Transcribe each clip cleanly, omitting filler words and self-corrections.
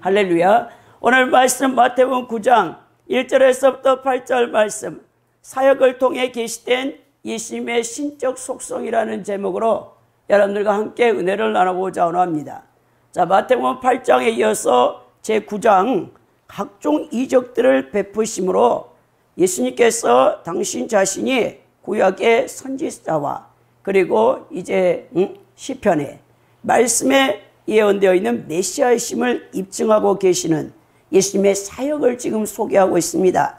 할렐루야. 오늘 말씀 마태복음 9장 1절에서부터 8절 말씀, 사역을 통해 계시된 예수님의 신적 속성이라는 제목으로 여러분들과 함께 은혜를 나눠보자 합니다. 자, 마태복음 8장에 이어서 제9장 각종 이적들을 베푸심으로 예수님께서 당신 자신이 구약의 선지자와 그리고 이제 시편에 말씀에 예언되어 있는 메시아이심을 입증하고 계시는 예수님의 사역을 지금 소개하고 있습니다.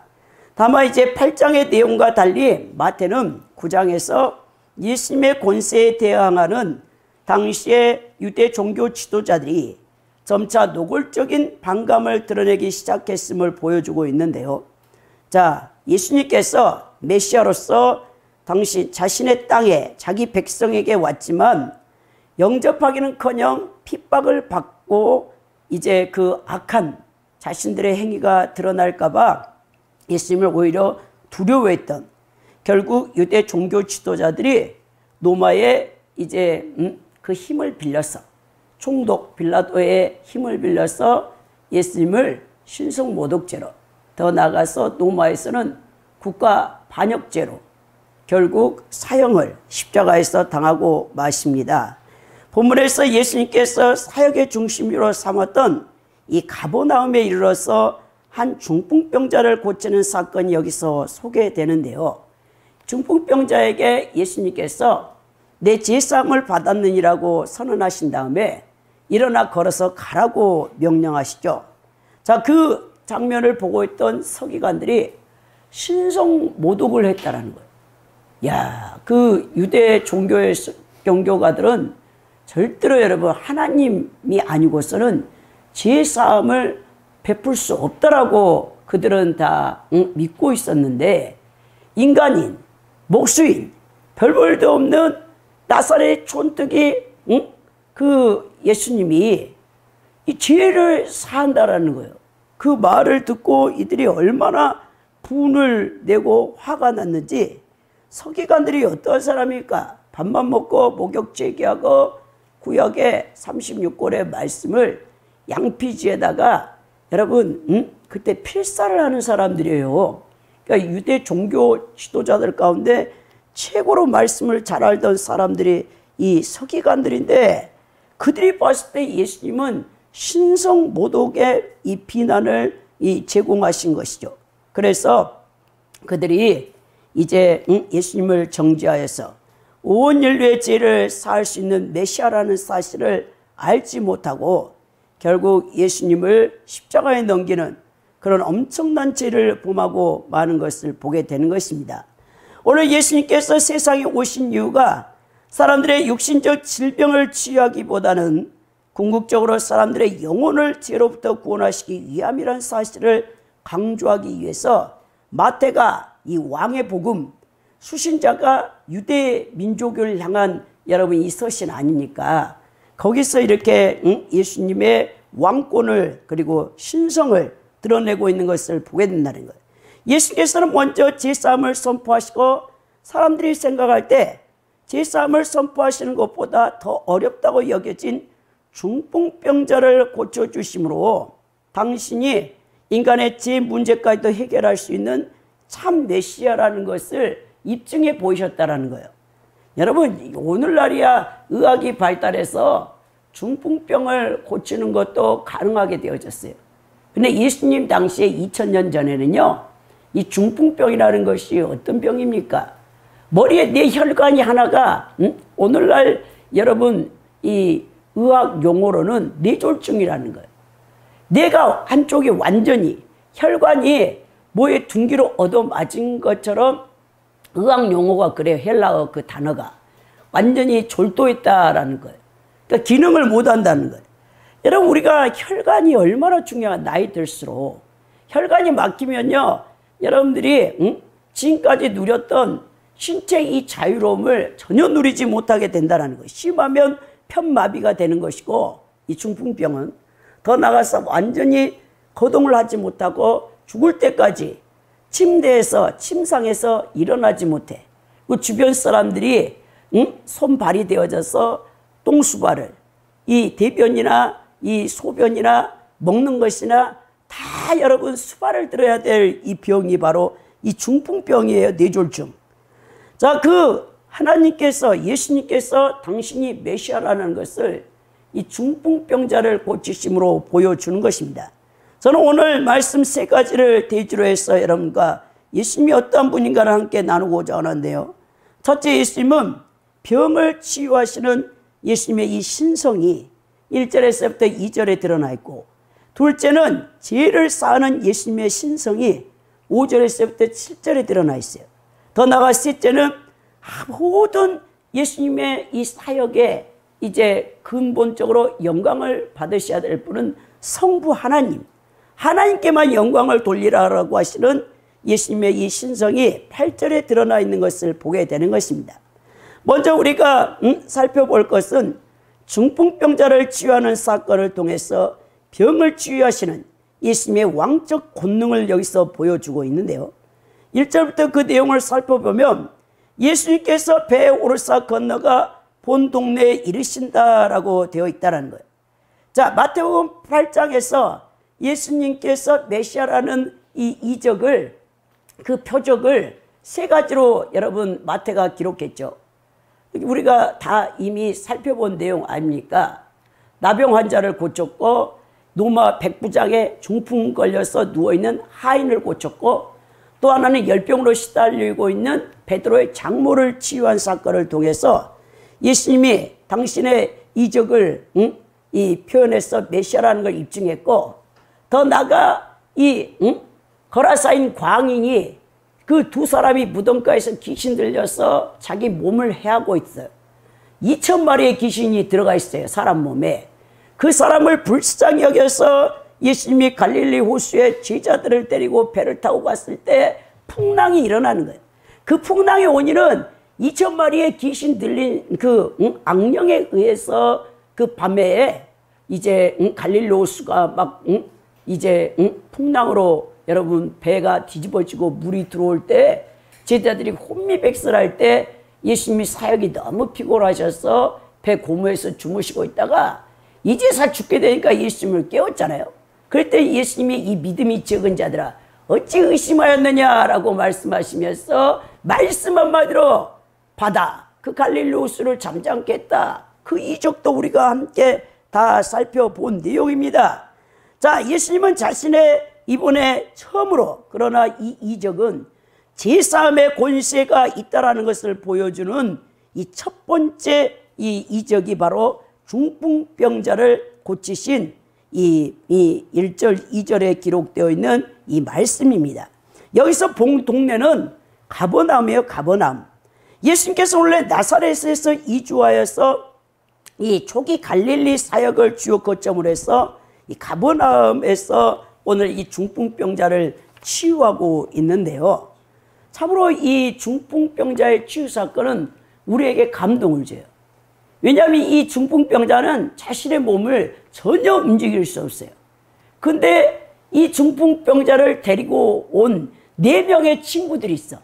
다만 이제 8장의 내용과 달리 마태는 9장에서 예수님의 권세에 대항하는 당시의 유대 종교 지도자들이 점차 노골적인 반감을 드러내기 시작했음을 보여주고 있는데요. 자, 예수님께서 메시아로서 당시 자신의 땅에 자기 백성에게 왔지만 영접하기는커녕 핍박을 받고 이제 그 악한 자신들의 행위가 드러날까 봐 예수님을 오히려 두려워했던, 결국 유대 종교 지도자들이 로마의 이제 그 힘을 빌려서, 총독 빌라도의 힘을 빌려서 예수님을 신성모독죄로, 더 나아가서 로마에서는 국가 반역죄로 결국 사형을 십자가에서 당하고 마십니다. 본문에서 예수님께서 사역의 중심으로 삼았던 이 가버나움에 이르러서 한 중풍병자를 고치는 사건이 여기서 소개되는데요. 중풍병자에게 예수님께서 내 제사함을 받았느니라고 선언하신 다음에 일어나 걸어서 가라고 명령하시죠. 자, 그 장면을 보고 있던 서기관들이 신성모독을 했다라는 거예요. 야, 그 유대 종교의 종교가들은 절대로 여러분 하나님이 아니고서는 제사함을 베풀 수 없다라고 그들은 다 믿고 있었는데, 인간인, 목수인, 별 볼도 없는 나사렛 촌뜨기 그 예수님이 이 죄를 사한다라는 거예요. 그 말을 듣고 이들이 얼마나 분을 내고 화가 났는지, 서기관들이 어떤 사람일까? 밥만 먹고 목욕 제기하고 구약의 36권의 말씀을 양피지에다가 여러분 그때 필사를 하는 사람들이에요. 그러니까 유대 종교 지도자들 가운데 최고로 말씀을 잘 알던 사람들이 이 서기관들인데, 그들이 봤을 때 예수님은 신성모독의 이 비난을 제공하신 것이죠. 그래서 그들이 이제 예수님을 정죄하여서 온 인류의 죄를 사할 수 있는 메시아라는 사실을 알지 못하고 결국 예수님을 십자가에 넘기는 그런 엄청난 죄를 범하고 마는 것을 보게 되는 것입니다. 오늘 예수님께서 세상에 오신 이유가 사람들의 육신적 질병을 치유하기보다는 궁극적으로 사람들의 영혼을 죄로부터 구원하시기 위함이라는 사실을 강조하기 위해서 마태가 이 왕의 복음, 수신자가 유대 민족을 향한 여러분 이 서신 아닙니까? 거기서 이렇게 예수님의 왕권을 그리고 신성을 드러내고 있는 것을 보게 된다는 거예요. 예수께서는 먼저 제사함을 선포하시고, 사람들이 생각할 때 제사함을 선포하시는 것보다 더 어렵다고 여겨진 중풍병자를 고쳐주심으로 당신이 인간의 죄 문제까지도 해결할 수 있는 참 메시아라는 것을 입증해 보이셨다는 거예요. 여러분, 오늘날이야 의학이 발달해서 중풍병을 고치는 것도 가능하게 되어졌어요. 근데 예수님 당시에 2000년 전에는요, 이 중풍병이라는 것이 어떤 병입니까? 머리에 내 혈관이 하나가 오늘날 여러분 이 의학 용어로는 뇌졸중이라는 거예요. 뇌가 한쪽이 완전히 혈관이 뭐에 둔기로 얻어맞은 것처럼 의학 용어가 그래요. 헬라어 그 단어가 완전히 졸도했다라는 거예요. 그러니까 기능을 못한다는 거예요. 여러분, 우리가 혈관이 얼마나 중요한, 나이 들수록 혈관이 막히면요, 여러분들이 지금까지 누렸던 신체의 이 자유로움을 전혀 누리지 못하게 된다는 거예요. 심하면 편마비가 되는 것이고, 이 중풍병은 더 나아가서 완전히 거동을 하지 못하고 죽을 때까지 침대에서 침상에서 일어나지 못해. 그 주변 사람들이 손발이 되어져서 똥수발을, 이 대변이나 이 소변이나 먹는 것이나 다 여러분 수발을 들어야 될 이 병이 바로 이 중풍병이에요. 뇌졸중. 자, 그 하나님께서, 예수님께서 당신이 메시아라는 것을 이 중풍병자를 고치심으로 보여주는 것입니다. 저는 오늘 말씀 세 가지를 대주로 해서 여러분과 예수님이 어떠한 분인가를 함께 나누고자 하는데요. 첫째, 예수님은 병을 치유하시는 예수님의 이 신성이 1절에서부터 2절에 드러나 있고, 둘째는 죄를 사하는 예수님의 신성이 5절에서부터 7절에 드러나 있어요. 더 나아가 셋째는 모든 예수님의 이 사역에 이제 근본적으로 영광을 받으셔야 될 분은 성부 하나님, 하나님께만 영광을 돌리라고 하시는 예수님의 이 신성이 8절에 드러나 있는 것을 보게 되는 것입니다. 먼저 우리가 살펴볼 것은 중풍병자를 치유하는 사건을 통해서 병을 치유하시는 예수님의 왕적 권능을 여기서 보여주고 있는데요. 1절부터 그 내용을 살펴보면 예수님께서 배에 오르사 건너가 본 동네에 이르신다라고 되어 있다는 거예요. 자, 마태복음 8장에서 예수님께서 메시아라는 이 이적을, 그 표적을 세 가지로 여러분 마태가 기록했죠. 우리가 다 이미 살펴본 내용 아닙니까? 나병 환자를 고쳤고, 노마 백부장에 중풍 걸려서 누워있는 하인을 고쳤고, 또 하나는 열병으로 시달리고 있는 베드로의 장모를 치유한 사건을 통해서 예수님이 당신의 이적을 이 표현해서 메시아라는 걸 입증했고, 더 나아가 이 거라사인 광인이 그 두 사람이 무덤가에서 귀신 들려서 자기 몸을 해하고 있어요. 2,000마리의 귀신이 들어가 있어요, 사람 몸에. 그 사람을 불쌍히 여겨서 예수님이 갈릴리 호수에 제자들을 데리고 배를 타고 갔을 때 풍랑이 일어나는 거예요. 그 풍랑의 원인은 2,000마리의 귀신 들린 그 악령에 의해서 그 밤에 이제 갈릴리 호수가 막 이제 풍랑으로 여러분 배가 뒤집어지고 물이 들어올 때 제자들이 혼미백설할 때 예수님이 사역이 너무 피곤하셔서 배 고무에서 주무시고 있다가 이제서 죽게 되니까 예수님을 깨웠잖아요. 그럴 때 예수님이 이 믿음이 적은 자들아 어찌 의심하였느냐라고 말씀하시면서 말씀 한마디로 바다 그 갈릴리 호수를 잠잠케 했다. 그 이적도 우리가 함께 다 살펴본 내용입니다. 자, 예수님은 자신의 이번에 처음으로, 그러나 이 이적은 제싸움의 권세가 있다라는 것을 보여주는 이 첫 번째 이 이적이 바로 중풍병자를 고치신 이 1절, 2절에 기록되어 있는 이 말씀입니다. 여기서 본 동네는 가버나움이에요, 가버나움. 예수님께서 원래 나사렛에서 이주하여서 이 초기 갈릴리 사역을 주요 거점으로 해서 이 가버나움에서 오늘 이 중풍병자를 치유하고 있는데요. 참으로 이 중풍병자의 치유 사건은 우리에게 감동을 줘요. 왜냐하면 이 중풍병자는 자신의 몸을 전혀 움직일 수 없어요. 근데 이 중풍병자를 데리고 온 4명의 친구들이 있어.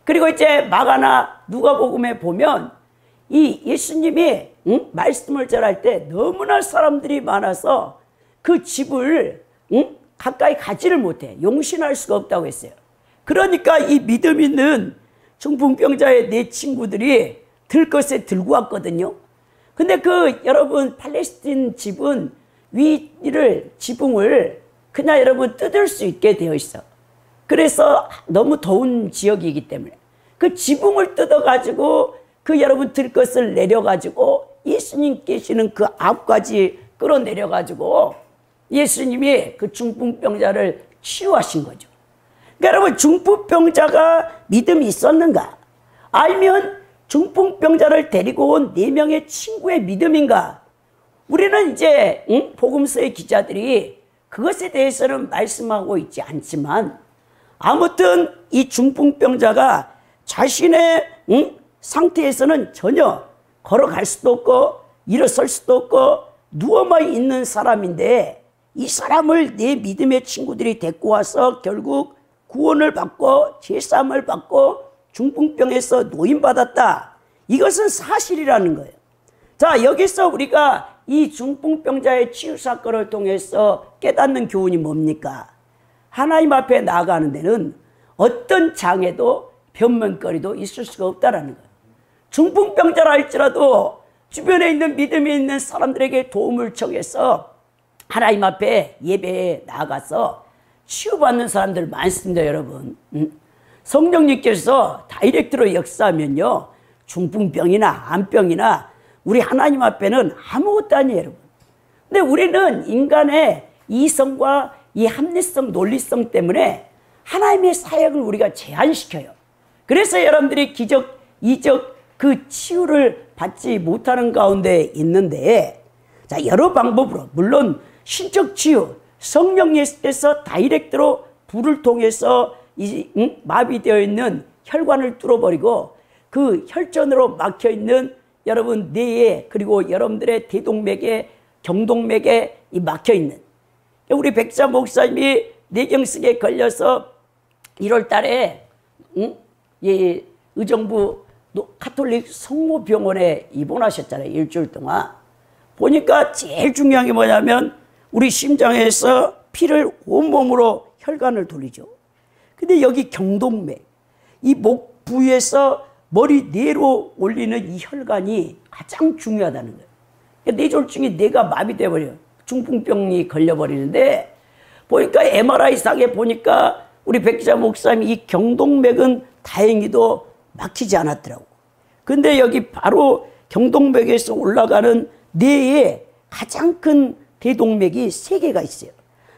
그리고 이제 마가나 누가복음에 보면 이 예수님이 말씀을 전할 때 너무나 사람들이 많아서 그 집을 가까이 가지를 못해. 용신할 수가 없다고 했어요. 그러니까 이 믿음 있는 중풍병자의 4 친구들이 들것에 들고 왔거든요. 근데 그 여러분 팔레스틴 집은 위를 지붕을 그냥 여러분 뜯을 수 있게 되어 있어. 그래서 너무 더운 지역이기 때문에 그 지붕을 뜯어가지고 그 여러분 들것을 내려가지고 예수님 계시는 그 앞까지 끌어내려가지고 예수님이 그 중풍병자를 치유하신 거죠. 그러니까 여러분 중풍병자가 믿음이 있었는가? 아니면 중풍병자를 데리고 온 4명의 친구의 믿음인가? 우리는 이제 복음서의 기자들이 그것에 대해서는 말씀하고 있지 않지만 아무튼 이 중풍병자가 자신의 상태에서는 전혀 걸어갈 수도 없고 일어설 수도 없고 누워만 있는 사람인데 이 사람을 내 믿음의 친구들이 데리고 와서 결국 구원을 받고 제사함을 받고 중풍병에서 노인받았다. 이것은 사실이라는 거예요. 자, 여기서 우리가 이 중풍병자의 치유 사건을 통해서 깨닫는 교훈이 뭡니까? 하나님 앞에 나아가는 데는 어떤 장애도 변명거리도 있을 수가 없다라는 거예요. 중풍병자라 할지라도 주변에 있는 믿음이 있는 사람들에게 도움을 청해서 하나님 앞에 예배에 나아가서 치유받는 사람들 많습니다, 여러분. 성령님께서 다이렉트로 역사하면요, 중풍병이나 암병이나 우리 하나님 앞에는 아무것도 아니에요, 여러분. 근데 우리는 인간의 이성과 이 합리성, 논리성 때문에 하나님의 사역을 우리가 제한시켜요. 그래서 여러분들이 기적, 이적, 그 치유를 받지 못하는 가운데 있는데, 자, 여러 방법으로, 물론 신적 치유, 성령님께서 다이렉트로 불을 통해서 마비되어 있는 혈관을 뚫어버리고 그 혈전으로 막혀있는 여러분 뇌에, 그리고 여러분들의 대동맥에, 경동맥에 막혀있는, 우리 백자 목사님이 뇌경색에 걸려서 1월 달에 의정부 가톨릭 성모병원에 입원하셨잖아요. 일주일 동안. 보니까 제일 중요한 게 뭐냐면 우리 심장에서 피를 온몸으로 혈관을 돌리죠. 근데 여기 경동맥, 이 목 부위에서 머리 뇌로 올리는 이 혈관이 가장 중요하다는 거예요. 뇌졸중이 뇌가 마비돼 버려요. 중풍병이 걸려버리는데, 보니까 MRI상에 보니까 우리 백기자 목사님이 이 경동맥은 다행히도 막히지 않았더라고. 근데 여기 바로 경동맥에서 올라가는 뇌에 가장 큰 대동맥이 3개가 있어요.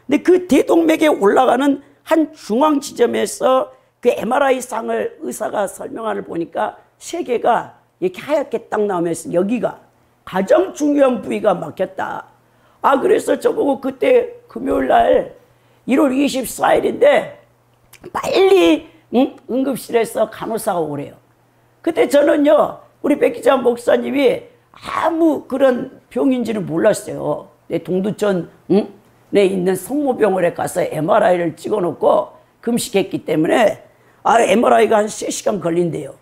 근데 그 대동맥에 올라가는 한 중앙 지점에서 그 MRI상을 의사가 설명안을 보니까 3개가 이렇게 하얗게 딱 나오면서 여기가 가장 중요한 부위가 막혔다. 아, 그래서 저보고 그때 금요일 날 1월 24일인데 빨리 응급실에서 간호사가 오래요. 그때 저는요, 우리 백기자 목사님이 아무 그런 병인지는 몰랐어요. 내 동두천에 있는 성모병원에 가서 MRI를 찍어놓고 금식했기 때문에 MRI가 한 3시간 걸린대요.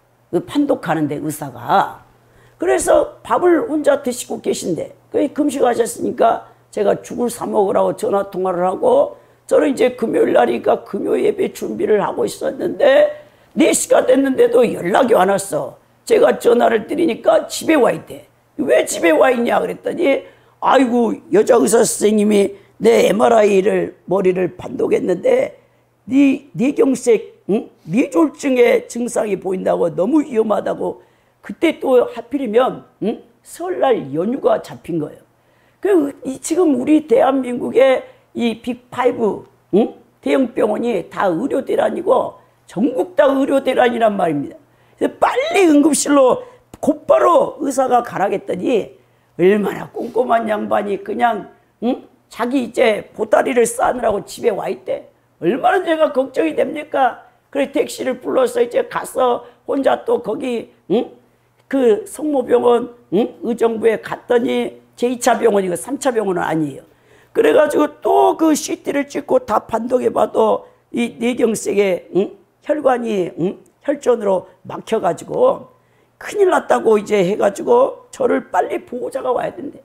판독하는데 의사가. 그래서 밥을 혼자 드시고 계신데 금식하셨으니까 제가 죽을 사 먹으라고 전화 통화를 하고, 저는 이제 금요일 날이니까 금요 예배 준비를 하고 있었는데 4시가 됐는데도 연락이 안 왔어. 제가 전화를 드리니까 집에 와 있대. 왜 집에 와 있냐 그랬더니, 아이고, 여자 의사 선생님이 내 MRI를 머리를 판독했는데 뇌경색, 뇌졸중의 증상이 보인다고, 너무 위험하다고. 그때 또 하필이면 설날 연휴가 잡힌 거예요. 지금 우리 대한민국의 이 빅5 대형 병원이 다 의료대란이고 전국 다 의료대란이란 말입니다. 그래서 빨리 응급실로 곧바로 의사가 가라겠더니 얼마나 꼼꼼한 양반이 그냥 자기 이제 보따리를 싸느라고 집에 와 있대. 얼마나 제가 걱정이 됩니까? 그래 택시를 불러서 이제 가서 혼자 또 거기 그 성모병원 의정부에 갔더니 제2차 병원이고 3차 병원은 아니에요. 그래가지고 또 그 CT를 찍고 다 판독해봐도 이 뇌경색에 혈관이 혈전으로 막혀가지고 큰일 났다고 이제 해가지고 저를 빨리 보호자가 와야 된대.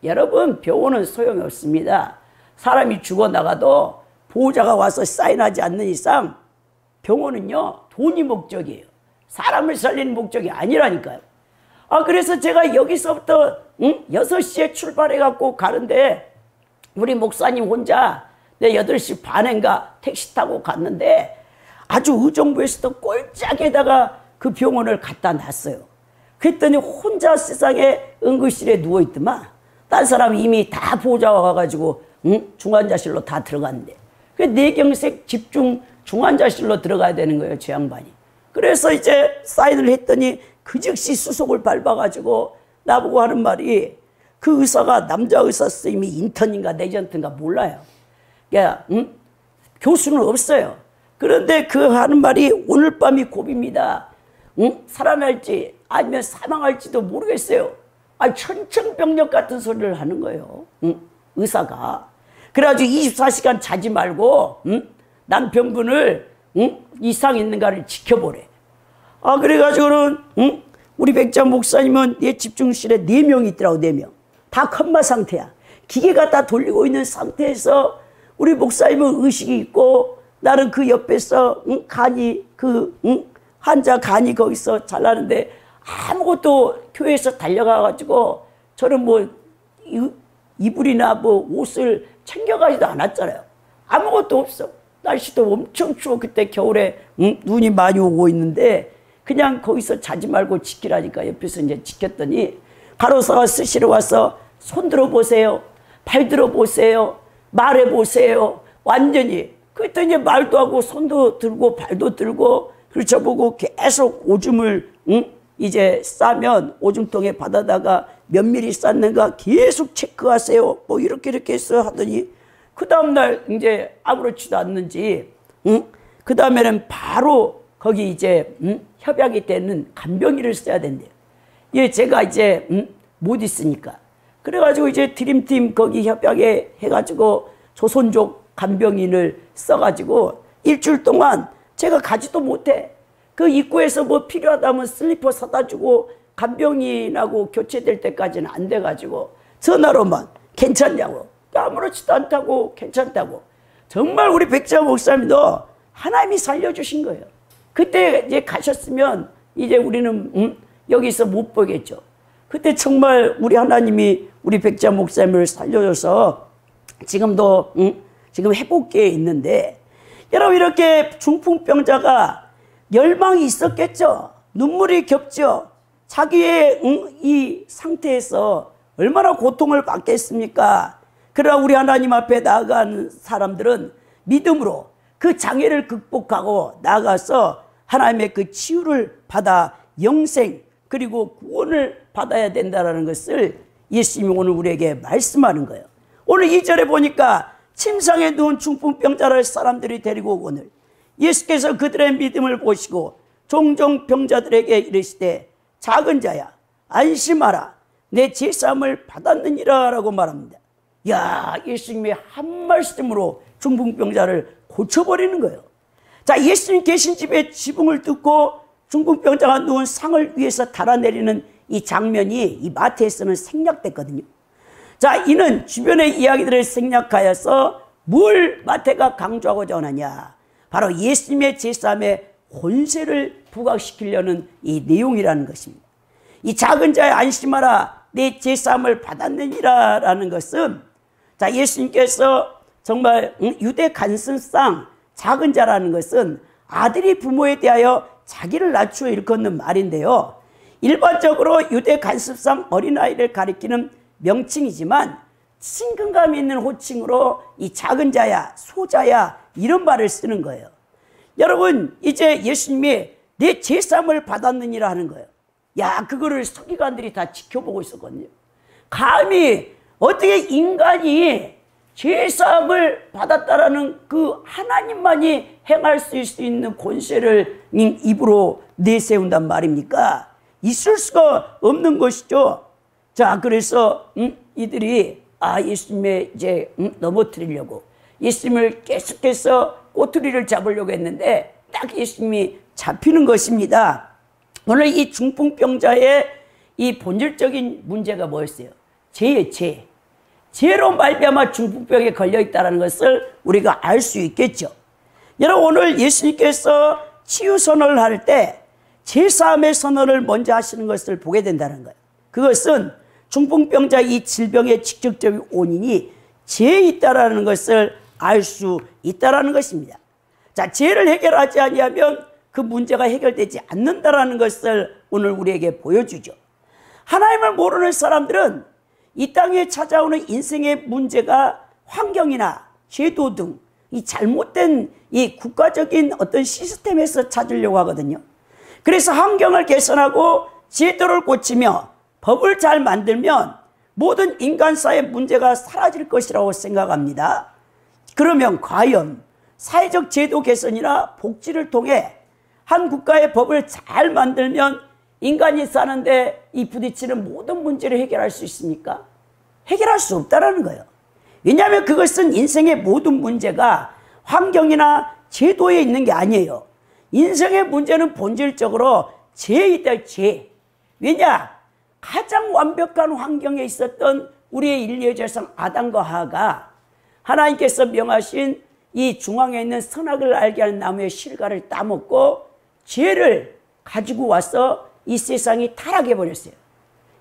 여러분, 병원은 소용이 없습니다. 사람이 죽어나가도 보호자가 와서 사인하지 않는 이상 병원은요, 돈이 목적이에요. 사람을 살리는 목적이 아니라니까요. 그래서 제가 여기서부터 6시에 출발해갖고 가는데 우리 목사님 혼자 내 8시 반인가 택시 타고 갔는데 아주 의정부에서도 꼴짝에다가 그 병원을 갖다 놨어요. 그랬더니 혼자 세상에 응급실에 누워있더만 딴 사람이 이미 다 보호자가 와가지고 중환자실로 다 들어갔는데, 그 뇌경색 집중 중환자실로 들어가야 되는 거예요, 저 양반이. 그래서 이제 사인을 했더니 그 즉시 수속을 밟아가지고 나보고 하는 말이, 그 의사가 남자 의사 선생님이 인턴인가 레전트인가 몰라요. 야, 교수는 없어요. 그런데 그 하는 말이 오늘 밤이 고비입니다. 살아날지 아니면 사망할지도 모르겠어요. 천천병력 같은 소리를 하는 거예요. 의사가. 그래가지고 24시간 자지 말고 남편분을 이상 있는가를 지켜보래. 그래가지고는 우리 백자 목사님은 얘 집중실에 4명 있더라고. 4명. 다 컴마 상태야. 기계가 다 돌리고 있는 상태에서 우리 목사님은 의식이 있고 나는 그 옆에서 간이 환자 간이 거기서 잘라는데 아무것도 교회에서 달려가가지고 저는 뭐 이불이나 뭐 옷을 챙겨가지도 않았잖아요. 아무것도 없어. 날씨도 엄청 추워. 그때 겨울에 눈이 많이 오고 있는데 그냥 거기서 자지 말고 지키라니까 옆에서 이제 지켰더니 간호사가 쓰시러 와서 손 들어보세요. 발 들어보세요. 말해보세요. 완전히. 그랬더니 말도 하고 손도 들고 발도 들고 그리고 저보고 계속 오줌을 이제 싸면 오줌통에 받아다가 몇 미리 쌌는가 계속 체크하세요. 뭐 이렇게 해서 하더니 그 다음날 이제 아무렇지도 않는지 그 다음에는 바로 거기 이제 협약이 되는 간병인을 써야 된대요. 예, 제가 이제 못 있으니까. 그래가지고 이제 드림팀 거기 협약에 해가지고 조선족 간병인을 써가지고 일주일 동안 제가 가지도 못해. 그 입구에서 뭐 필요하다면 슬리퍼 사다 주고 간병인하고 교체될 때까지는 안 돼가지고 전화로만 괜찮냐고. 아무렇지도 않다고 괜찮다고. 정말 우리 백자 목사님도 하나님이 살려주신 거예요. 그때 이제 가셨으면 이제 우리는 여기서 못 보겠죠. 그때 정말 우리 하나님이 우리 백자 목사님을 살려줘서 지금도 지금 회복기에 있는데 여러분 이렇게 중풍병자가 열망이 있었겠죠. 눈물이 겹죠. 자기의 이 상태에서 얼마나 고통을 받겠습니까? 그러나 우리 하나님 앞에 나아간 사람들은 믿음으로 그 장애를 극복하고 나아가서 하나님의 그 치유를 받아 영생 그리고 구원을 받아야 된다는 것을 예수님이 오늘 우리에게 말씀하는 거예요. 오늘 2절에 보니까 침상에 누운 중풍병자를 사람들이 데리고 오거늘 예수께서 그들의 믿음을 보시고 종종 병자들에게 이르시되 작은 자야 안심하라 내 제사함을 받았느니라 라고 말합니다. 야, 예수님의 한 말씀으로 중풍병자를 고쳐버리는 거예요. 자, 예수님 계신 집에 지붕을 뜯고 중풍병자가 누운 상을 위에서 달아내리는 이 장면이 이 마태에서는 생략됐거든요. 자, 이는 주변의 이야기들을 생략하여서 뭘 마태가 강조하고자 하느냐. 바로 예수님의 제사함의 권세를 부각시키려는 이 내용이라는 것입니다. 이 작은 자의 안심하라 내 제사함을 받았느니라 라는 것은 자, 예수님께서 정말 유대 간슨상 작은 자라는 것은 아들이 부모에 대하여 자기를 낮추어 일컫는 말인데요. 일반적으로 유대 간습상 어린아이를 가리키는 명칭이지만 친근감 있는 호칭으로 이 작은 자야, 소자야 이런 말을 쓰는 거예요. 여러분 이제 예수님이 내 제사함을 받았느니라 하는 거예요. 야, 그거를 서기관들이 다 지켜보고 있었거든요. 감히 어떻게 인간이 제사함을 받았다라는 그 하나님만이 행할 수 있는 권세를 입으로 내세운단 말입니까? 있을 수가 없는 것이죠. 자, 그래서 이들이 예수님의 이제 넘어뜨리려고 예수님을 계속해서 꼬투리를 잡으려고 했는데 딱 예수님이 잡히는 것입니다. 오늘 이 중풍병자의 이 본질적인 문제가 뭐였어요? 죄예요, 죄. 죄로 말미암아 중풍병에 걸려있다는 것을 우리가 알 수 있겠죠. 여러분 오늘 예수님께서 치유 선언을 할 때 제사함의 선언을 먼저 하시는 것을 보게 된다는 거예요. 그것은 중풍병자 이 질병의 직접적인 원인이 죄에 있다는 것을 알 수 있다는 것입니다. 자, 죄를 해결하지 아니하면 그 문제가 해결되지 않는다는 것을 오늘 우리에게 보여주죠. 하나님을 모르는 사람들은 이 땅에 찾아오는 인생의 문제가 환경이나 제도 등 이 잘못된 이 국가적인 어떤 시스템에서 찾으려고 하거든요. 그래서 환경을 개선하고 제도를 고치며 법을 잘 만들면 모든 인간사의 문제가 사라질 것이라고 생각합니다. 그러면 과연 사회적 제도 개선이나 복지를 통해 한 국가의 법을 잘 만들면 인간이 사는데 이 부딪히는 모든 문제를 해결할 수 있습니까? 해결할 수 없다는 거예요. 왜냐하면 그것은 인생의 모든 문제가 환경이나 제도에 있는 게 아니에요. 인생의 문제는 본질적으로 죄에 있다, 죄. 왜냐? 가장 완벽한 환경에 있었던 우리의 인류의 조상 아담과 하와가 하나님께서 명하신 이 중앙에 있는 선악을 알게 하는 나무의 실과를 따먹고 죄를 가지고 와서 이 세상이 타락해 버렸어요.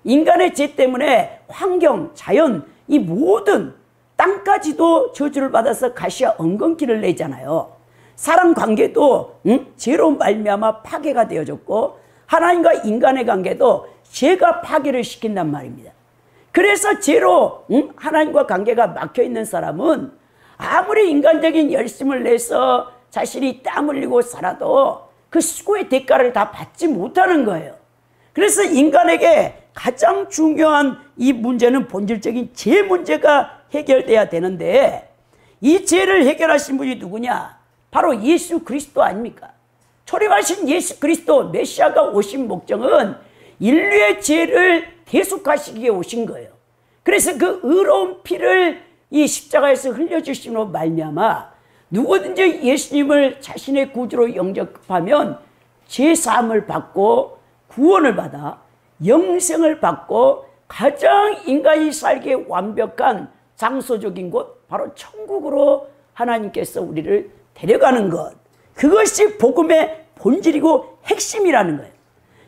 인간의 죄 때문에 환경, 자연, 이 모든 땅까지도 저주를 받아서 가시와 엉겅퀴를 내잖아요. 사람 관계도 죄로 말미암아 파괴가 되어졌고 하나님과 인간의 관계도 죄가 파괴를 시킨단 말입니다. 그래서 죄로 하나님과 관계가 막혀있는 사람은 아무리 인간적인 열심을 내서 자신이 땀 흘리고 살아도 그 수고의 대가를 다 받지 못하는 거예요. 그래서 인간에게 가장 중요한 이 문제는 본질적인 죄 문제가 해결돼야 되는데 이 죄를 해결하신 분이 누구냐? 바로 예수 그리스도 아닙니까? 초림하신 예수 그리스도 메시아가 오신 목적은 인류의 죄를 대속하시기 위해 오신 거예요. 그래서 그 의로운 피를 이 십자가에서 흘려주심으로 말미암아 누구든지 예수님을 자신의 구주로 영접하면 죄사함을 받고 구원을 받아 영생을 받고 가장 인간이 살기에 완벽한 장소적인 곳 바로 천국으로 하나님께서 우리를 데려가는 것, 그것이 복음의 본질이고 핵심이라는 거예요.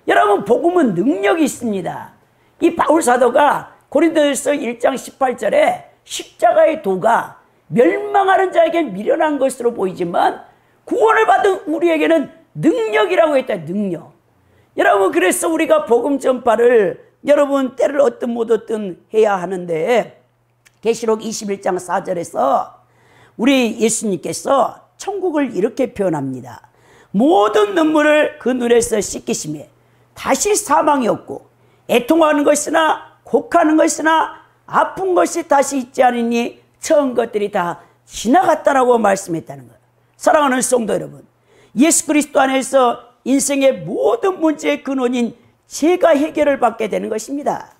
여러분, 복음은 능력이 있습니다. 이 바울 사도가 고린도전서 1장 18절에 십자가의 도가 멸망하는 자에게 미련한 것으로 보이지만 구원을 받은 우리에게는 능력이라고 했다. 능력. 여러분, 그래서 우리가 복음 전파를 여러분 때를 얻든 못 얻든 해야 하는데 계시록 21장 4절에서 우리 예수님께서 천국을 이렇게 표현합니다. 모든 눈물을 그 눈에서 씻기시며 다시 사망이 없고 애통하는 것이나 곡하는 것이나 아픈 것이 다시 있지 않으니 처음 것들이 다 지나갔다라고 말씀했다는 거예요. 사랑하는 성도 여러분, 예수 그리스도 안에서 인생의 모든 문제의 근원인 죄가 해결을 받게 되는 것입니다.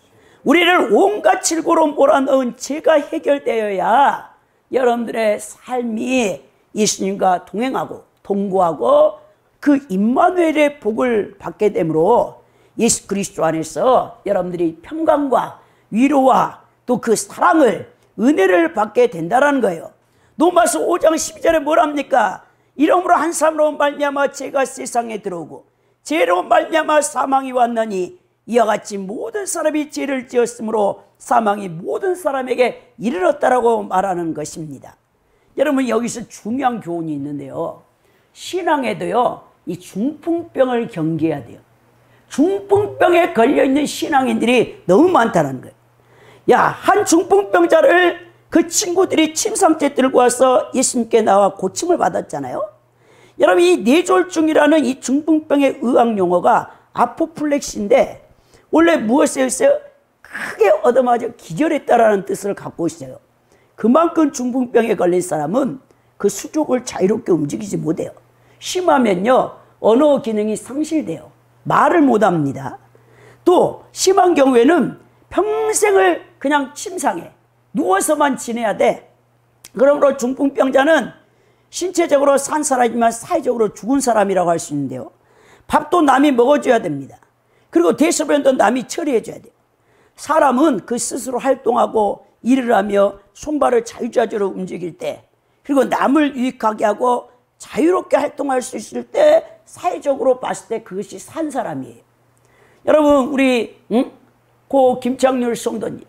우리를 온갖 질고로 몰아넣은 죄가 해결되어야 여러분들의 삶이 예수님과 동행하고 동거하고 그 임마누엘의 복을 받게 되므로 예수 그리스도 안에서 여러분들이 평강과 위로와 또 그 사랑을 은혜를 받게 된다는 거예요. 로마서 5장 12절에 뭐랍니까? 이러므로 한 사람으로 말미암아 죄가 세상에 들어오고 죄로 말미암아 사망이 왔느니 이와 같이 모든 사람이 죄를 지었으므로 사망이 모든 사람에게 이르렀다라고 말하는 것입니다. 여러분, 여기서 중요한 교훈이 있는데요. 신앙에도요, 이 중풍병을 경계해야 돼요. 중풍병에 걸려있는 신앙인들이 너무 많다는 거예요. 야, 한 중풍병자를 그 친구들이 침상째 들고 와서 예수님께 나와 고침을 받았잖아요. 여러분, 이 뇌졸중이라는 이 중풍병의 의학 용어가 아포플렉시인데 원래 무엇에 있어요? 크게 얻어맞아 기절했다라는 뜻을 갖고 있어요. 그만큼 중풍병에 걸린 사람은 그 수족을 자유롭게 움직이지 못해요. 심하면요, 언어 기능이 상실돼요. 말을 못합니다. 또 심한 경우에는 평생을 그냥 침상에 누워서만 지내야 돼. 그러므로 중풍병자는 신체적으로 산 사람이지만 사회적으로 죽은 사람이라고 할 수 있는데요. 밥도 남이 먹어줘야 됩니다. 그리고 대소변도 남이 처리해줘야 돼요. 사람은 그 스스로 활동하고 일을 하며 손발을 자유자재로 움직일 때, 그리고 남을 유익하게 하고 자유롭게 활동할 수 있을 때, 사회적으로 봤을 때 그것이 산 사람이에요. 여러분, 우리 고 김창률 성도님,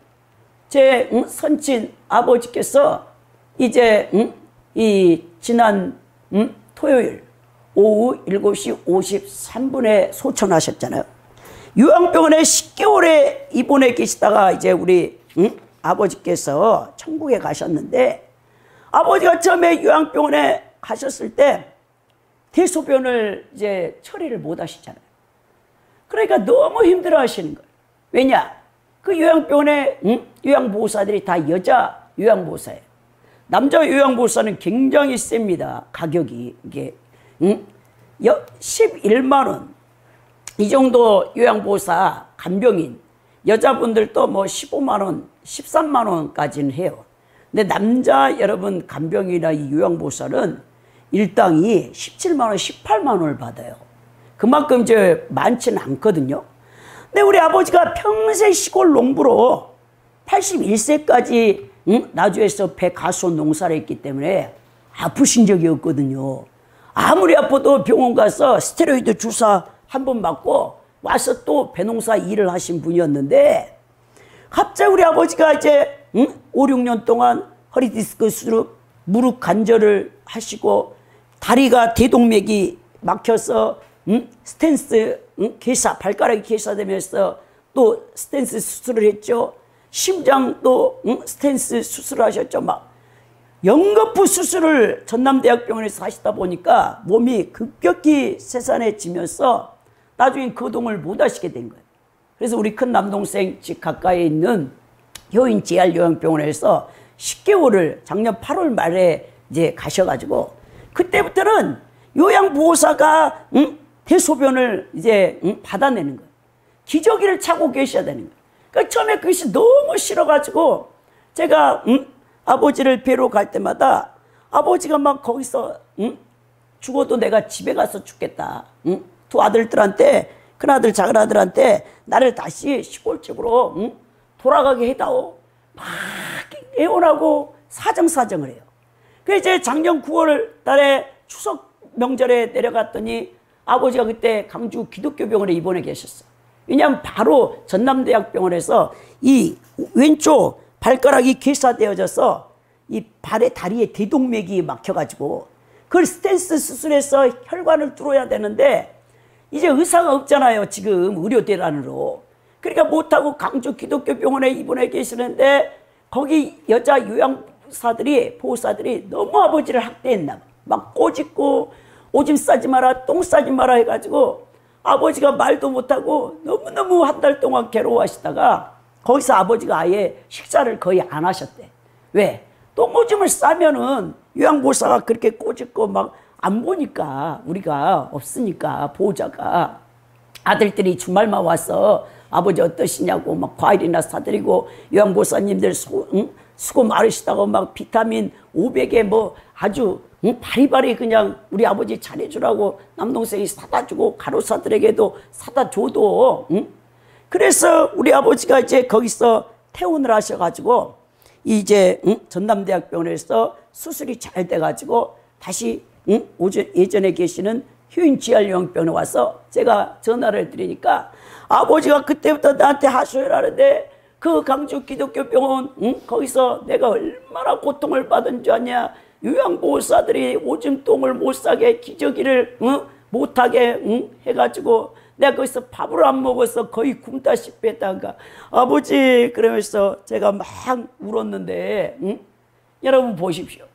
제 선친 아버지께서 이제 이 지난 토요일 오후 7시 53분에 소천하셨잖아요. 요양병원에 10개월에 입원해 계시다가 이제 우리 아버지께서 천국에 가셨는데, 아버지가 처음에 요양병원에 가셨을 때 대소변을 이제 처리를 못 하시잖아요. 그러니까 너무 힘들어 하시는 거예요. 왜냐? 그 요양병원에 요양보호사들이 다 여자 요양보호사예요. 남자 요양보호사는 굉장히 셉니다. 가격이 이게 11만 원. 이 정도 요양보호사 간병인 여자분들도 뭐 15만 원, 13만 원까지는 해요. 근데 남자 여러분 간병인이나 이 요양보호사는 일당이 17만 원, 18만 원을 받아요. 그만큼 이제 많지는 않거든요. 근데 우리 아버지가 평생 시골 농부로 81세까지 나주에서 백화소 농사를 했기 때문에 아프신 적이 없거든요. 아무리 아파도 병원 가서 스테로이드 주사 한 번 맞고 와서 또 배농사 일을 하신 분이었는데, 갑자기 우리 아버지가 이제 5, 6년 동안 허리디스크 수술, 무릎 관절을 하시고 다리가 대동맥이 막혀서 스텐스 괴사, 발가락이 괴사되면서 또 스텐스 수술을 했죠. 심장도 스텐스 수술을 하셨죠. 막 연거푸 수술을 전남대학병원에서 하시다 보니까 몸이 급격히 쇠산해지면서 나중에 거동을 못 하시게 된 거예요. 그래서 우리 큰 남동생 집 가까이에 있는 효인 재활요양병원에서 10개월을 작년 8월 말에 이제 가셔가지고, 그때부터는 요양보호사가 대소변을 이제 받아내는 거예요. 기저귀를 차고 계셔야 되는 거예요. 그러니까 처음에 그것이 너무 싫어가지고 제가 아버지를 뵈러 갈 때마다 아버지가 막 거기서 죽어도 내가 집에 가서 죽겠다. 두 아들들한테, 큰아들 작은아들한테 나를 다시 시골집으로 돌아가게 해다오. 막 애원하고 사정사정을 해요. 그래서 이제 작년 9월 달에 추석 명절에 내려갔더니 아버지가 그때 강주 기독교병원에 입원해 계셨어. 왜냐하면 바로 전남대학병원에서 이 왼쪽 발가락이 괴사되어져서 이 발에 다리에 대동맥이 막혀가지고 그걸 스텐스 수술해서 혈관을 뚫어야 되는데 이제 의사가 없잖아요. 지금 의료대란으로. 그러니까 못하고 강주 기독교병원에 입원해 계시는데 거기 여자 요양사들이, 보호사들이 너무 아버지를 학대했나 봐. 막 꼬집고 오줌 싸지 마라, 똥 싸지 마라 해가지고 아버지가 말도 못하고 너무너무 한 달 동안 괴로워하시다가 거기서 아버지가 아예 식사를 거의 안 하셨대. 왜? 똥오줌을 싸면은 요양보호사가 그렇게 꼬집고 막 안 보니까, 우리가 없으니까 보호자가, 아들들이 주말만 와서 아버지 어떠시냐고 막 과일이나 사드리고 요양보호사님들 수고 많으시다고 막 비타민 500에 뭐 아주 바리바리 그냥 우리 아버지 잘해주라고 남동생이 사다 주고 간호사들에게도 사다 줘도, 그래서 우리 아버지가 이제 거기서 퇴원을 하셔가지고 이제 전남대학병원에서 수술이 잘 돼가지고 다시 예전에 계시는 효인재활요양병원에 와서 제가 전화를 드리니까 아버지가 그때부터 나한테 하소연을 하는데, 그 강주 기독교병원 거기서 내가 얼마나 고통을 받은 줄 아냐. 요양보호사들이 오줌똥을 못 싸게, 기저귀를 못하게 해가지고 내가 거기서 밥을 안 먹어서 거의 굶다시피 했다니까. 아버지, 그러면서 제가 막 울었는데, 여러분 보십시오.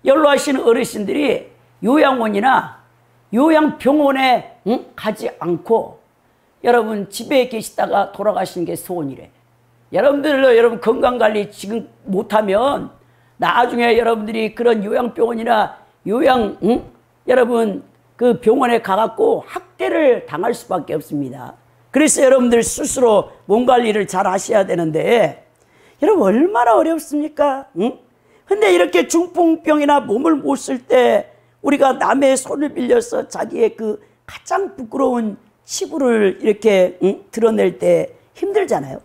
연로하신 어르신들이 요양원이나 요양병원에 가지 않고 여러분 집에 계시다가 돌아가시는 게 소원이래. 여러분 건강관리 지금 못하면 나중에 여러분들이 그런 요양병원이나 여러분 그 병원에 가갖고 학대를 당할 수밖에 없습니다. 그래서 여러분들 스스로 몸 관리를 잘 하셔야 되는데, 여러분 얼마나 어렵습니까? 근데 이렇게 중풍병이나 몸을 못 쓸 때 우리가 남의 손을 빌려서 자기의 그 가장 부끄러운 치부를 이렇게 드러낼 때 힘들잖아요.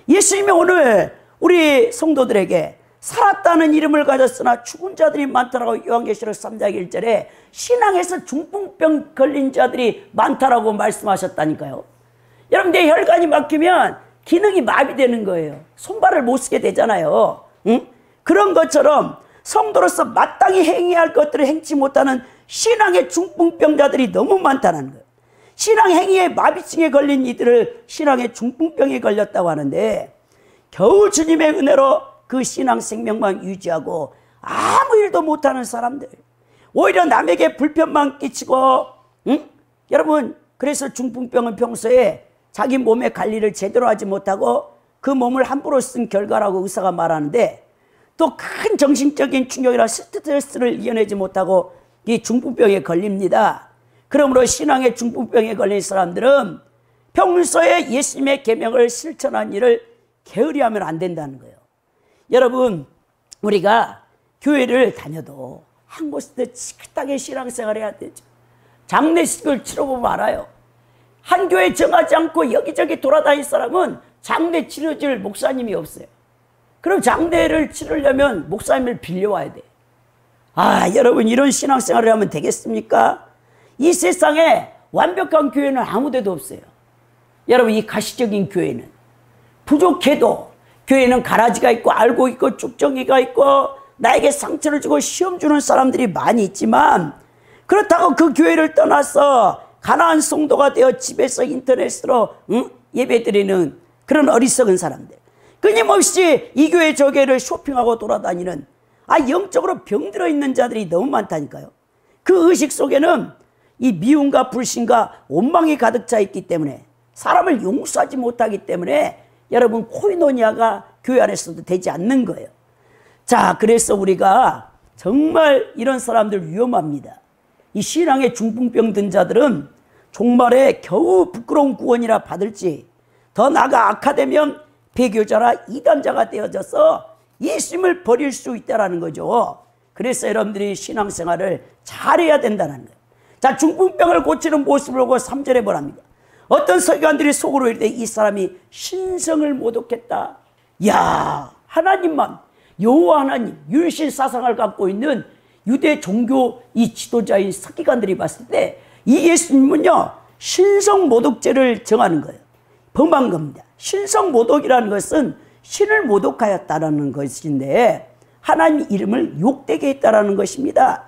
예수님이 오늘 우리 성도들에게 살았다는 이름을 가졌으나 죽은 자들이 많다라고 요한계시록 3장 1절에 신앙에서 중풍병 걸린 자들이 많다라고 말씀하셨다니까요. 여러분, 내 혈관이 막히면 기능이 마비되는 거예요. 손발을 못 쓰게 되잖아요. 그런 것처럼 성도로서 마땅히 행해야 할 것들을 행치 못하는 신앙의 중풍병자들이 너무 많다는 거예요. 신앙 행위에 마비증에 걸린 이들을 신앙의 중풍병에 걸렸다고 하는데, 겨우 주님의 은혜로 그 신앙 생명만 유지하고 아무 일도 못하는 사람들, 오히려 남에게 불편만 끼치고, 여러분, 그래서 중풍병은 평소에 자기 몸의 관리를 제대로 하지 못하고 그 몸을 함부로 쓴 결과라고 의사가 말하는데, 또 큰 정신적인 충격이나 스트레스를 이겨내지 못하고 이 중풍병에 걸립니다. 그러므로 신앙의 중풍병에 걸린 사람들은 평소에 예수님의 계명을 실천한 일을 게으리하면 안 된다는 거예요. 여러분, 우리가 교회를 다녀도 한 곳에서 치긋하게 신앙생활을 해야 되죠. 장례식을 치러보면 알아요. 한 교회 정하지 않고 여기저기 돌아다닐 사람은 장례 치러줄 목사님이 없어요. 그럼 장례를 치르려면 목사님을 빌려와야 돼. 아, 여러분, 이런 신앙생활을 하면 되겠습니까? 이 세상에 완벽한 교회는 아무 데도 없어요. 여러분, 이 가시적인 교회는 부족해도 교회는 가라지가 있고 알고 있고 쭉정이가 있고 나에게 상처를 주고 시험 주는 사람들이 많이 있지만, 그렇다고 그 교회를 떠나서 가난한 성도가 되어 집에서 인터넷으로 예배드리는 그런 어리석은 사람들, 끊임없이 이 교회 저 교회를 쇼핑하고 돌아다니는 영적으로 병들어 있는 자들이 너무 많다니까요. 그 의식 속에는 이 미움과 불신과 원망이 가득 차 있기 때문에, 사람을 용서하지 못하기 때문에 여러분, 코이노니아가 교회 안에서도 되지 않는 거예요. 자, 그래서 우리가 정말 이런 사람들 위험합니다. 이 신앙의 중풍병 든 자들은 종말에 겨우 부끄러운 구원이라 받을지, 더 나아가 악화되면 배교자라 이단자가 되어져서 예수님을 버릴 수 있다는 거죠. 그래서 여러분들이 신앙생활을 잘해야 된다는 거예요. 자, 중풍병을 고치는 모습을 보고 3절에 뭐랍니까? 어떤 서기관들이 속으로 이르되 이 사람이 신성을 모독했다. 야, 하나님만, 여호와 하나님, 유일신 사상을 갖고 있는 유대 종교 이 지도자인 서기관들이 봤을 때 이 예수님은요, 신성 모독죄를 정하는 거예요. 범한 겁니다. 신성 모독이라는 것은 신을 모독하였다라는 것인데, 하나님 이름을 욕되게 했다라는 것입니다.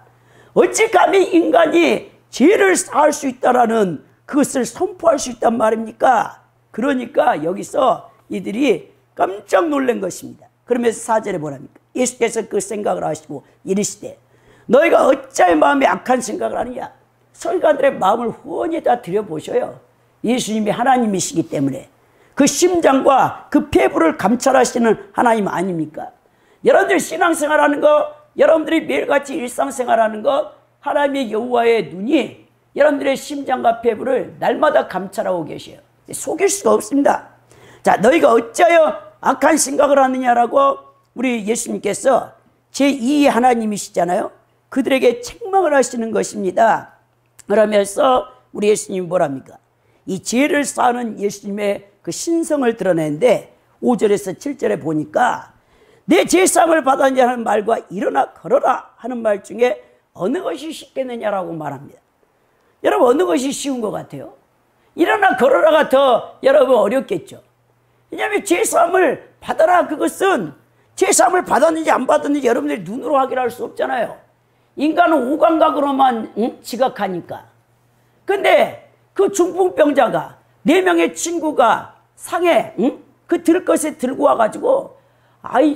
어찌 감히 인간이 죄를 사할 수 있다라는 그것을 선포할 수 있단 말입니까? 그러니까 여기서 이들이 깜짝 놀란 것입니다. 그러면서 4절에 뭐랍니까? 예수께서 그 생각을 하시고 이르시되 너희가 어찌하여 마음에 악한 생각을 하느냐? 서기관들의 마음을 후원히 다 들여보셔요. 예수님이 하나님이시기 때문에 그 심장과 그 폐부를 감찰하시는 하나님 아닙니까? 여러분들 신앙생활하는 거, 여러분들이 매일같이 일상생활하는 거, 하나님의 여호와의 눈이 여러분들의 심장과 폐부를 날마다 감찰하고 계셔요. 속일 수가 없습니다. 자, 너희가 어찌하여 악한 생각을 하느냐라고 우리 예수님께서 제2의 하나님이시잖아요. 그들에게 책망을 하시는 것입니다. 그러면서 우리 예수님이 뭐랍니까? 이 죄를 쌓는 예수님의 그 신성을 드러내는데 5절에서 7절에 보니까 내 죄사함을 받았냐 하는 말과 일어나 걸어라 하는 말 중에 어느 것이 쉽겠느냐라고 말합니다. 여러분, 어느 것이 쉬운 것 같아요? 일어나 걸어라가 더 여러분 어렵겠죠. 왜냐하면 죄사함을 받아라, 그것은 죄사함을 받았는지 안 받았는지 여러분들이 눈으로 확인할 수 없잖아요. 인간은 오감각으로만 지각하니까. 근데 그 중풍병자가 4명의 친구가 상에 그 들 것에 들고 와가지고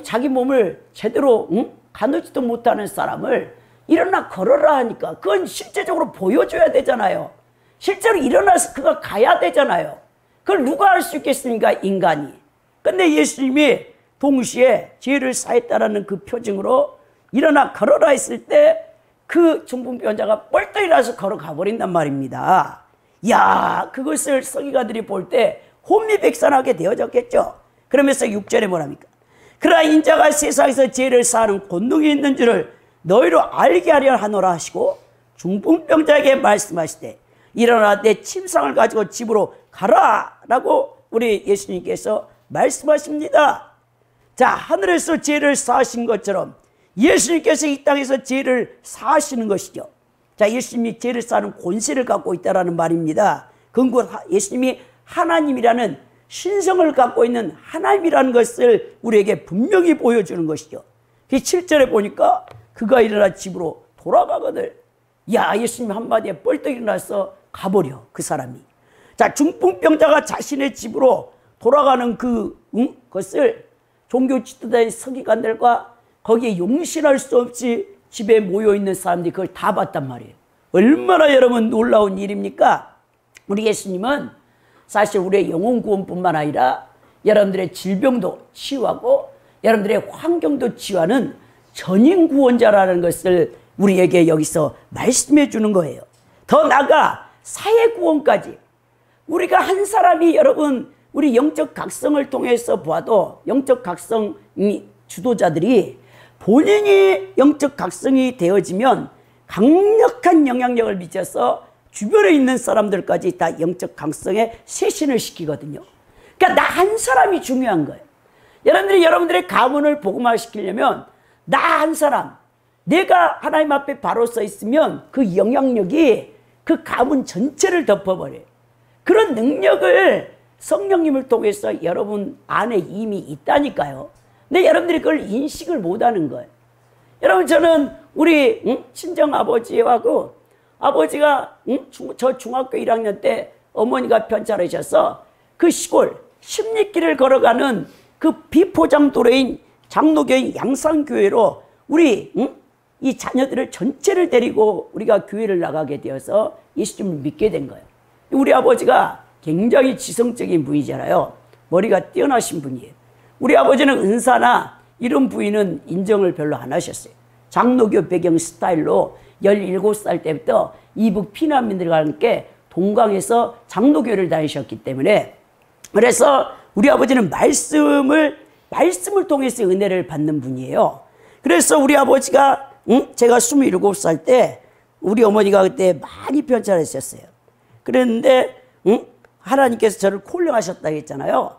자기 몸을 제대로 가누지도 못하는 사람을 일어나 걸어라 하니까 그건 실제적으로 보여줘야 되잖아요. 실제로 일어나서 그가 가야 되잖아요. 그걸 누가 할 수 있겠습니까, 인간이. 근데 예수님이 동시에 죄를 사했다라는 그 표징으로 일어나 걸어라 했을 때 그 중풍병자가 뻘떡 일어나서 걸어가 버린단 말입니다. 야, 그것을 서기관들이 볼 때 혼미백산하게 되어졌겠죠. 그러면서 6절에 뭐랍니까? 그러나 인자가 세상에서 죄를 사하는 권능이 있는 줄을 너희로 알게 하려 하노라 하시고 중풍병자에게 말씀하시되 일어나 내 침상을 가지고 집으로 가라 라고 우리 예수님께서 말씀하십니다. 자, 하늘에서 죄를 사하신 것처럼 예수님께서 이 땅에서 죄를 사하시는 것이죠. 자, 예수님이 죄를 사하는 권세를 갖고 있다는 말입니다. 그건 예수님이 하나님이라는 신성을 갖고 있는 하나님이라는 것을 우리에게 분명히 보여주는 것이죠. 7절에 보니까 그가 일어나 집으로 돌아가거늘. 야, 예수님 한마디에 뻘떡 일어나서 가버려, 그 사람이. 자, 중풍병자가 자신의 집으로 돌아가는 그것을 종교 지도자의 서기관들과 거기에 용신할 수 없이 집에 모여있는 사람들이 그걸 다 봤단 말이에요. 얼마나 여러분 놀라운 일입니까? 우리 예수님은 사실 우리의 영혼 구원뿐만 아니라 여러분들의 질병도 치유하고 여러분들의 환경도 치유하는 전인 구원자라는 것을 우리에게 여기서 말씀해 주는 거예요. 더 나아가 사회 구원까지. 우리가 한 사람이 여러분 우리 영적 각성을 통해서 보아도 영적 각성 주도자들이 본인이 영적 각성이 되어지면 강력한 영향력을 미쳐서 주변에 있는 사람들까지 다 영적 각성에 쇄신을 시키거든요. 그러니까 나 한 사람이 중요한 거예요. 여러분들이 여러분들의 가문을 복음화시키려면 나 한 사람, 내가 하나님 앞에 바로 서 있으면 그 영향력이 그 가문 전체를 덮어버려요. 그런 능력을 성령님을 통해서 여러분 안에 이미 있다니까요. 근데 여러분들이 그걸 인식을 못하는 거예요. 여러분, 저는 우리 친정 아버지하고 아버지가 저 중학교 1학년 때 어머니가 편찮으셔서 그 시골 십리길을 걸어가는 그 비포장도로인 장로교인 양산교회로 우리 이 자녀들을 전체를 데리고 우리가 교회를 나가게 되어서 예수님을 믿게 된 거예요. 우리 아버지가 굉장히 지성적인 분이잖아요. 머리가 뛰어나신 분이에요. 우리 아버지는 은사나 이런 부위는 인정을 별로 안 하셨어요. 장로교 배경 스타일로 17살 때부터 이북 피난민들과 함께 동강에서 장로교를 다니셨기 때문에, 그래서 우리 아버지는 말씀을 통해서 은혜를 받는 분이에요. 그래서 우리 아버지가 제가 27살 때 우리 어머니가 그때 많이 편찮으셨어요. 그랬는데 하나님께서 저를 콜링하셨다고 했잖아요.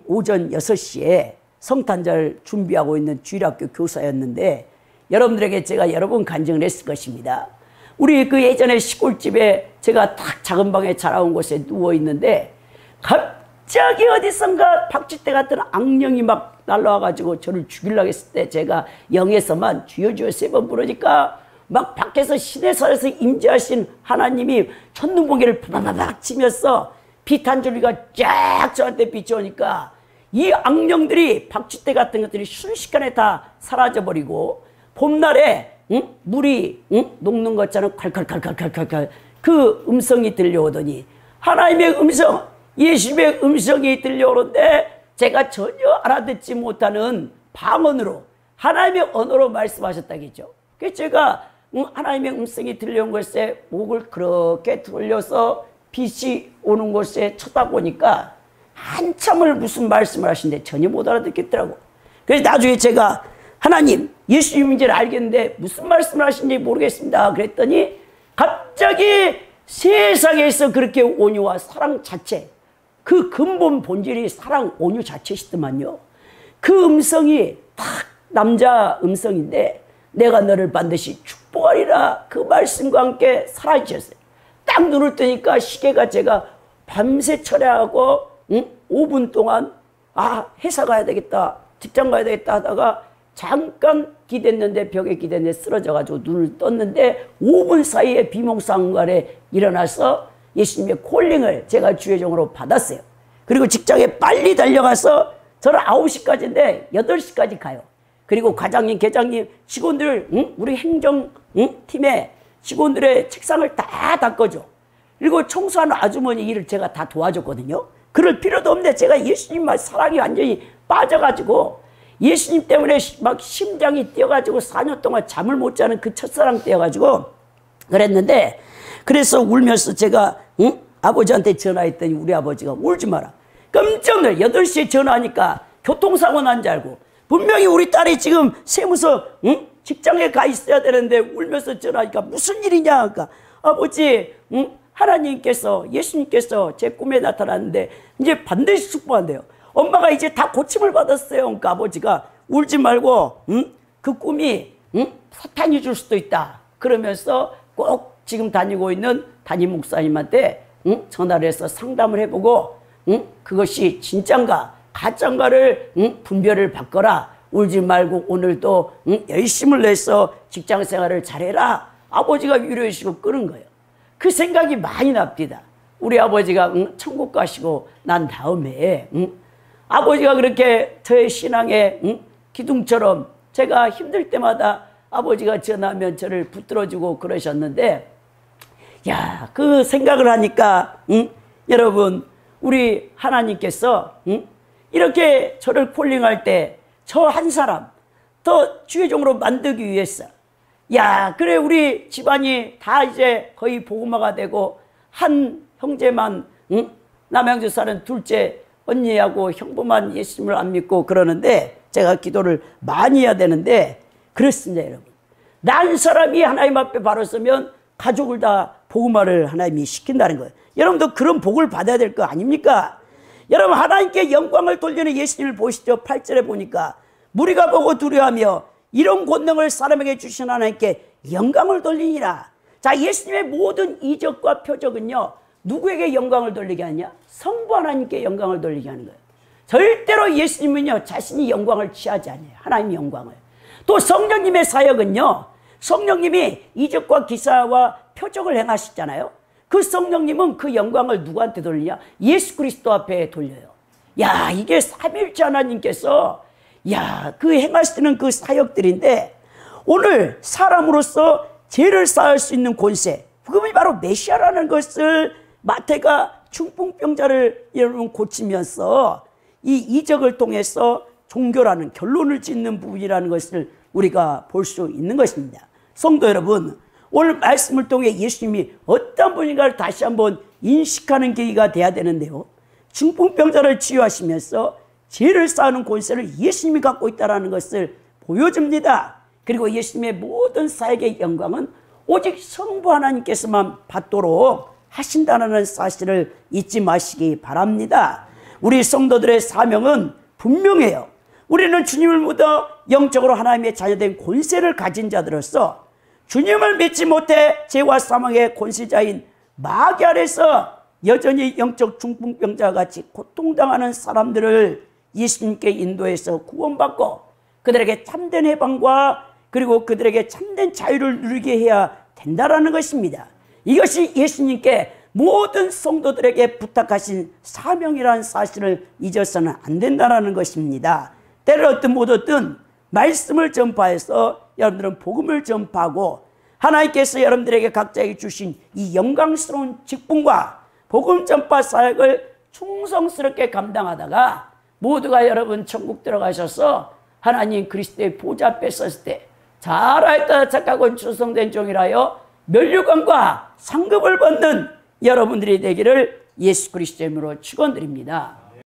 오전 6시에 성탄절 준비하고 있는 주일학교 교사였는데, 여러분들에게 제가 여러 번 간증을 했을 것입니다. 우리 그 예전에 시골집에 제가 딱 작은 방에 자라온 곳에 누워있는데 갑자기 어디선가 박쥐떼 같은 악령이 막 날라와가지고 저를 죽이려고 했을 때 제가 영에서만 주여 주여 3번 부르니까 막 밖에서 시내산에서 임재하신 하나님이 천둥번개를 바바바박 치면서 빛 한 줄기가 쫙 저한테 비춰오니까 이 악령들이 박쥐떼 같은 것들이 순식간에 다 사라져버리고, 봄날에 물이 녹는 것처럼 콸콸콸콸콸콸 그 음성이 들려오더니 하나님의 음성, 예수님의 음성이 들려오는데 제가 전혀 알아듣지 못하는 방언으로 하나님의 언어로 말씀하셨다겠죠. 그래서 제가 하나님의 음성이 들려온 곳에 목을 그렇게 돌려서 빛이 오는 곳에 쳐다보니까 한참을 무슨 말씀을 하시는데 전혀 못 알아듣겠더라고. 그래서 나중에 제가 하나님, 예수님인지를 알겠는데 무슨 말씀을 하시는지 모르겠습니다. 그랬더니 갑자기 세상에서 그렇게 온유와 사랑 자체, 그 근본 본질이 사랑, 온유 자체시더만요. 그 음성이 딱 남자 음성인데 내가 너를 반드시 축복하리라, 그 말씀과 함께 사라지셨어요. 딱 눈을 뜨니까 시계가 제가 밤새 철야하고 5분 동안 회사 가야 되겠다, 직장 가야 되겠다 하다가 잠깐 기댔는데, 벽에 기댔는데 쓰러져가지고 눈을 떴는데 5분 사이에 비몽사몽간에 일어나서 예수님의 콜링을 제가 주의종으로 받았어요. 그리고 직장에 빨리 달려가서 저는 9시까지인데 8시까지 가요. 그리고 과장님, 계장님, 직원들, 우리 행정팀의 직원들의 책상을 다 닦아줘. 그리고 청소하는 아주머니 일을 제가 다 도와줬거든요. 그럴 필요도 없는데 제가 예수님만 사랑이 완전히 빠져가지고 예수님 때문에 막 심장이 뛰어가지고 4년 동안 잠을 못 자는 그 첫사랑 뛰어가지고 그랬는데, 그래서 울면서 제가 아버지한테 전화했더니 우리 아버지가 울지 마라. 깜짝 놀라. 8시에 전화하니까 교통사고 난 줄 알고, 분명히 우리 딸이 지금 세무서 직장에 가 있어야 되는데 울면서 전화하니까 무슨 일이냐. 그러니까 아버지, 하나님께서, 예수님께서 제 꿈에 나타났는데 이제 반드시 축복한대요. 엄마가 이제 다 고침을 받았어요. 그러니까 아버지가 울지 말고 그 꿈이 사탄이 줄 수도 있다. 그러면서 꼭 지금 다니고 있는 담임 목사님한테 전화를 해서 상담을 해보고 그것이 진짠가 가짠가를 분별을 바꿔라. 울지 말고 오늘도 열심을 내서 직장생활을 잘해라. 아버지가 위로해 주시고 끄는 거예요. 그 생각이 많이 납니다. 우리 아버지가 천국 가시고 난 다음에 아버지가 그렇게 저의 신앙의 기둥처럼 제가 힘들 때마다 아버지가 전화하면 저를 붙들어주고 그러셨는데, 야, 그 생각을 하니까 여러분, 우리 하나님께서 이렇게 저를 콜링할 때 저 한 사람 더 주의종으로 만들기 위해서, 야, 그래 우리 집안이 다 이제 거의 복음화가 되고 한 형제만 남양주 사는 둘째 언니하고 형부만 예수님을 안 믿고 그러는데 제가 기도를 많이 해야 되는데, 그렇습니다 여러분. 난 사람이 하나님 앞에 바로 서면 가족을 다 복음화를 하나님이 시킨다는 거예요. 여러분도 그런 복을 받아야 될 거 아닙니까? 여러분, 하나님께 영광을 돌리는 예수님을 보시죠. 8절에 보니까 무리가 보고 두려워하며 이런 권능을 사람에게 주신 하나님께 영광을 돌리니라. 자, 예수님의 모든 이적과 표적은요, 누구에게 영광을 돌리게 하냐? 성부 하나님께 영광을 돌리게 하는 거예요. 절대로 예수님은요, 자신이 영광을 취하지 않아요. 하나님의 영광을. 또 성령님의 사역은요, 성령님이 이적과 기사와 표적을 행하시잖아요. 그 성령님은 그 영광을 누구한테 돌리냐? 예수 그리스도 앞에 돌려요. 야, 이게 삼위일체 하나님께서 그 행하시는 그 사역들인데, 오늘 사람으로서 죄를 쌓을 수 있는 권세, 그것이 바로 메시아라는 것을 마태가 중풍병자를 여러분 고치면서 이 이적을 통해서 종교라는 결론을 짓는 부분이라는 것을 우리가 볼 수 있는 것입니다. 성도 여러분, 오늘 말씀을 통해 예수님이 어떤 분인가를 다시 한번 인식하는 계기가 돼야 되는데요, 중풍병자를 치유하시면서 죄를 쌓는 권세를 예수님이 갖고 있다는 것을 보여줍니다. 그리고 예수님의 모든 사역의 영광은 오직 성부 하나님께서만 받도록 하신다는 사실을 잊지 마시기 바랍니다. 우리 성도들의 사명은 분명해요. 우리는 주님을 믿어 영적으로 하나님의 자녀된 권세를 가진 자들로서 주님을 믿지 못해 죄와 사망의 권세자인 마귀 아래서 여전히 영적 중풍병자와 같이 고통당하는 사람들을 예수님께 인도해서 구원받고 그들에게 참된 해방과 그리고 그들에게 참된 자유를 누리게 해야 된다는 것입니다. 이것이 예수님께 모든 성도들에게 부탁하신 사명이라는 사실을 잊어서는 안 된다는 것입니다. 때를 얻든 못 얻든 말씀을 전파해서 여러분들은 복음을 전파하고 하나님께서 여러분들에게 각자에게 주신 이 영광스러운 직분과 복음 전파 사역을 충성스럽게 감당하다가 모두가 여러분 천국 들어가셔서 하나님 그리스도의 보좌 앞에 섰을 때 잘하였다 착하고 충성된 종이라여 면류관과 상급을 받는 여러분들이 되기를 예수 그리스도의 이름으로 축원드립니다.